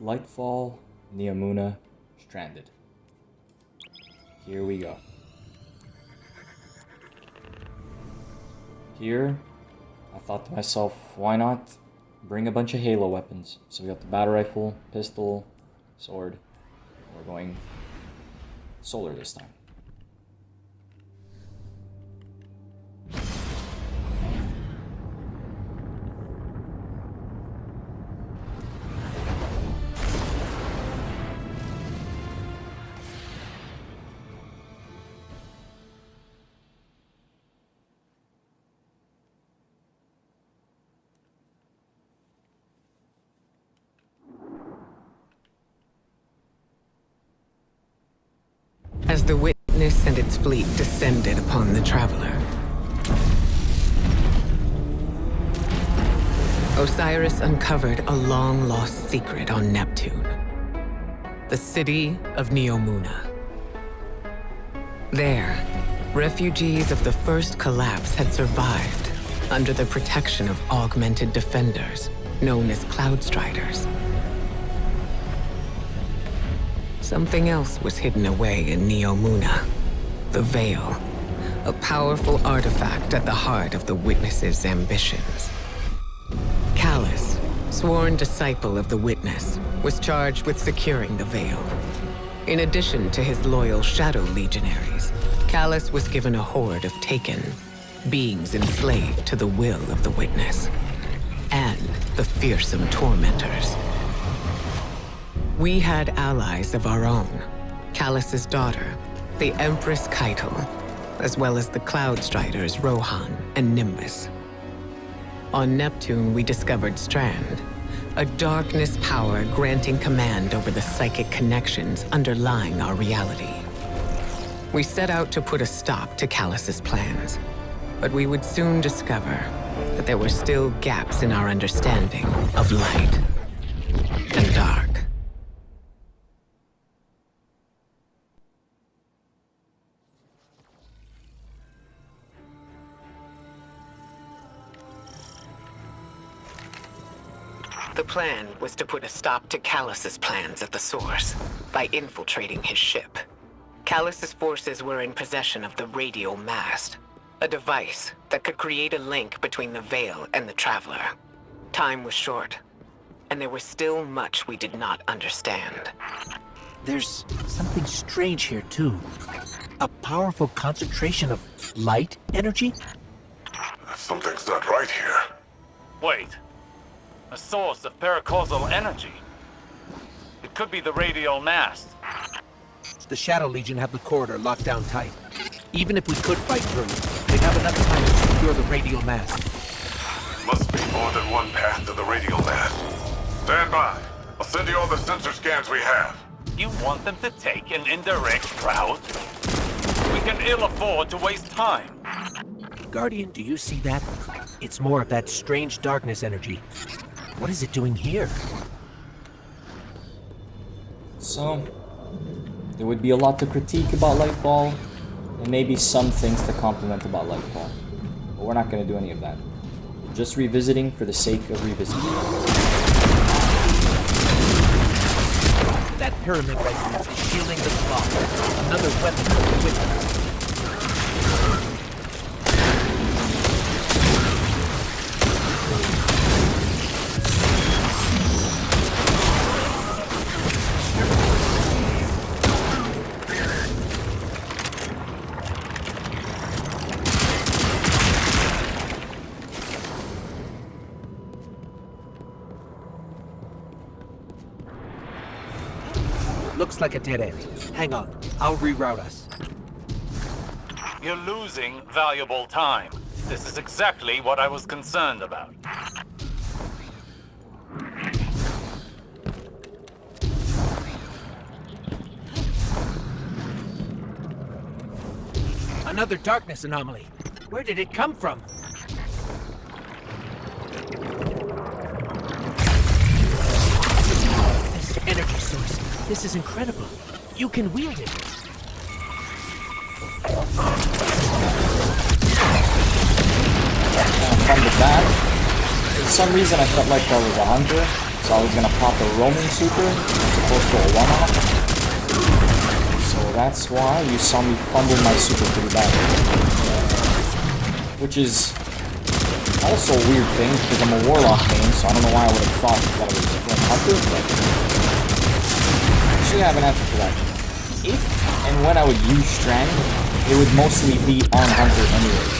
Lightfall, Neomuna, Stranded. Here we go. Here, I thought to myself, why not bring a bunch of Halo weapons? So we got the battle rifle, pistol, sword. We're going solar this time. As the Witness and its fleet descended upon the Traveler, Osiris uncovered a long-lost secret on Neptune. The city of Neomuna. There, refugees of the first collapse had survived under the protection of augmented defenders, known as Cloudstriders. Something else was hidden away in Neomuna. The Veil, a powerful artifact at the heart of the Witness's ambitions. Callus, sworn disciple of the Witness, was charged with securing the Veil. In addition to his loyal Shadow Legionaries, Callus was given a horde of Taken, beings enslaved to the will of the Witness, and the fearsome Tormentors. We had allies of our own, Callus's daughter, the Empress Keitel, as well as the Cloudstriders Rohan and Nimbus. On Neptune, we discovered Strand, a darkness power granting command over the psychic connections underlying our reality. We set out to put a stop to Callus's plans, but we would soon discover that there were still gaps in our understanding of light and dark. The plan was to put a stop to Callus's plans at the source by infiltrating his ship. Callus's forces were in possession of the radial mast, a device that could create a link between the Veil and the Traveler. Time was short, and there was still much we did not understand. There's something strange here, too. A powerful concentration of light energy? Something's not right here. Wait. A source of paracausal energy. It could be the radial mast. The Shadow Legion have the corridor locked down tight. Even if we could fight through, they'd have enough time to secure the radial mast. Must be more than one path to the radial mast. Stand by. I'll send you all the sensor scans we have. You want them to take an indirect route? We can ill afford to waste time. Guardian, do you see that? It's more of that strange darkness energy. What is it doing here? So, there would be a lot to critique about Lightfall, and maybe some things to compliment about Lightfall. But we're not going to do any of that. We're just revisiting for the sake of revisiting. That pyramid resonance is shielding the clock. Another weapon for the Witness. Looks like a dead end. Hang on, I'll reroute us. You're losing valuable time. This is exactly what I was concerned about. Another darkness anomaly. Where did it come from? This energy source. This is incredible. You can wield it. From the back, for some reason I felt like I was a hunter. So I was gonna pop a roaming super as opposed to a one-off. So that's why you saw me fumble my super pretty badly. Which is also a weird thing because I'm a warlock main, so I don't know why I would have thought that it was Flint Hunter, but actually I have an answer for that. If and when I would use Strand, it would mostly be on Hunter anyways.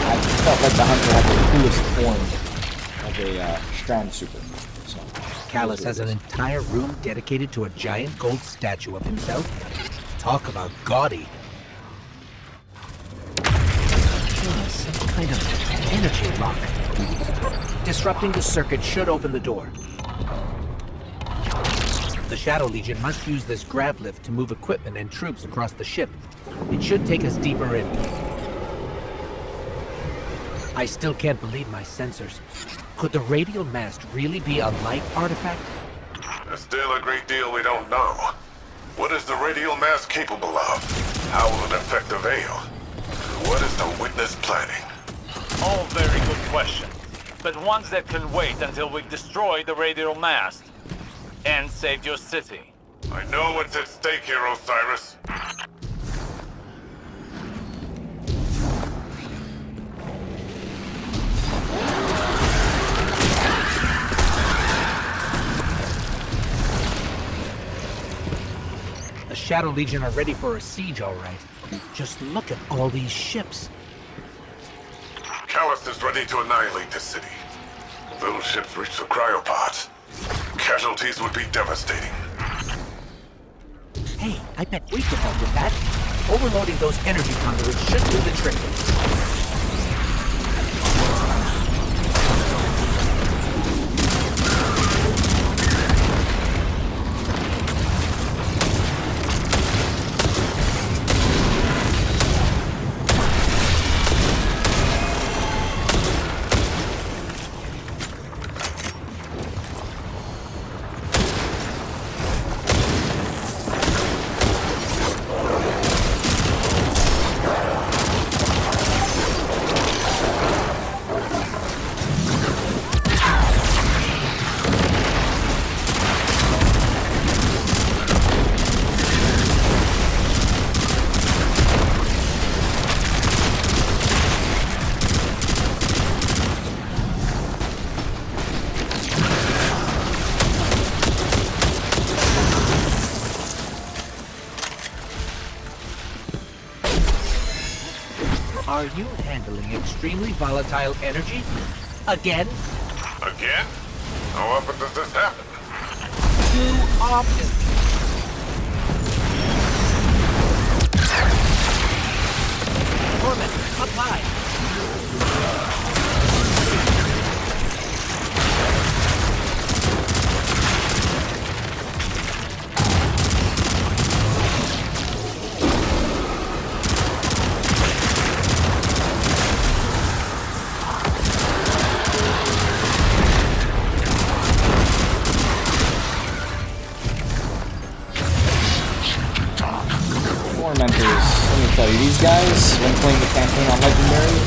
I felt like the Hunter had the coolest form of a Strand super. So, Callus has an entire room dedicated to a giant gold statue of himself. Talk about gaudy. Some kind of energy lock. Disrupting the circuit should open the door. The Shadow Legion must use this grav lift to move equipment and troops across the ship. It should take us deeper in. I still can't believe my sensors. Could the radial mast really be a light artifact? There's still a great deal we don't know. What is the radial mass capable of? How will it affect the Veil? What is the Witness planning? All very good questions, but ones that can wait until we've destroyed the radial mast and saved your city. I know what's at stake here, Osiris. The Shadow Legion are ready for a siege, all right. Just look at all these ships. Callus is ready to annihilate the city. If those ships reach the cryopods, casualties would be devastating. Hey, I bet we could help with that. Overloading those energy conduits should do the trick. Are you handling extremely volatile energy? Again? Again? How often does this happen? Too often. Torment, up high. Tormentors, let me tell you, these guys, when playing the campaign on Legendary,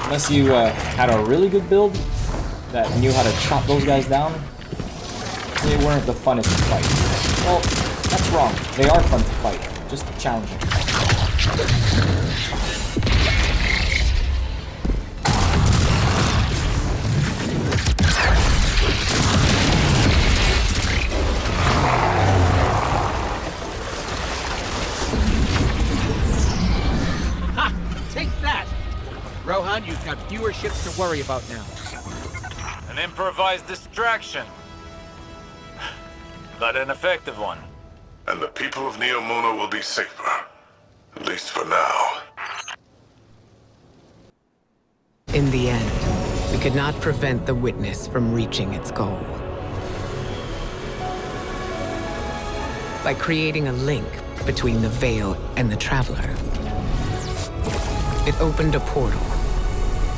unless you had a really good build that knew how to chop those guys down, they weren't the funnest to fight. Well, that's wrong. They are fun to fight, just challenging. Rohan, you've got fewer ships to worry about now. An improvised distraction, but an effective one. And the people of Neomuna will be safer. At least for now. In the end, we could not prevent the Witness from reaching its goal. By creating a link between the Veil and the Traveler, it opened a portal,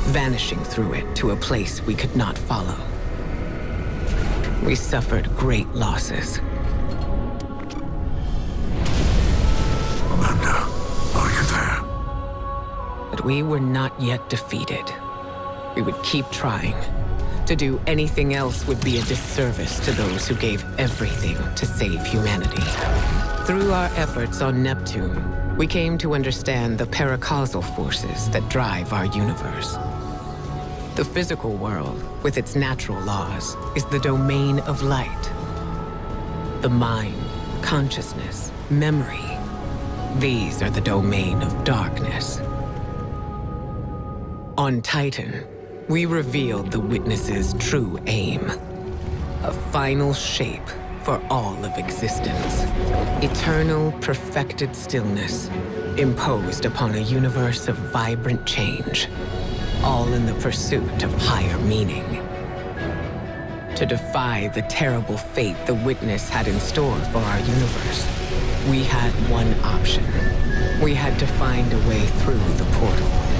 vanishing through it to a place we could not follow. We suffered great losses. Amanda, are you there? But we were not yet defeated. We would keep trying, To do anything else would be a disservice to those who gave everything to save humanity. Through our efforts on Neptune, we came to understand the paracausal forces that drive our universe. The physical world, with its natural laws, is the domain of light. The mind, consciousness, memory, these are the domain of darkness. On Titan, we revealed the Witness's true aim. A final shape for all of existence. Eternal, perfected stillness, imposed upon a universe of vibrant change, all in the pursuit of higher meaning. To defy the terrible fate the Witness had in store for our universe, we had one option. We had to find a way through the portal.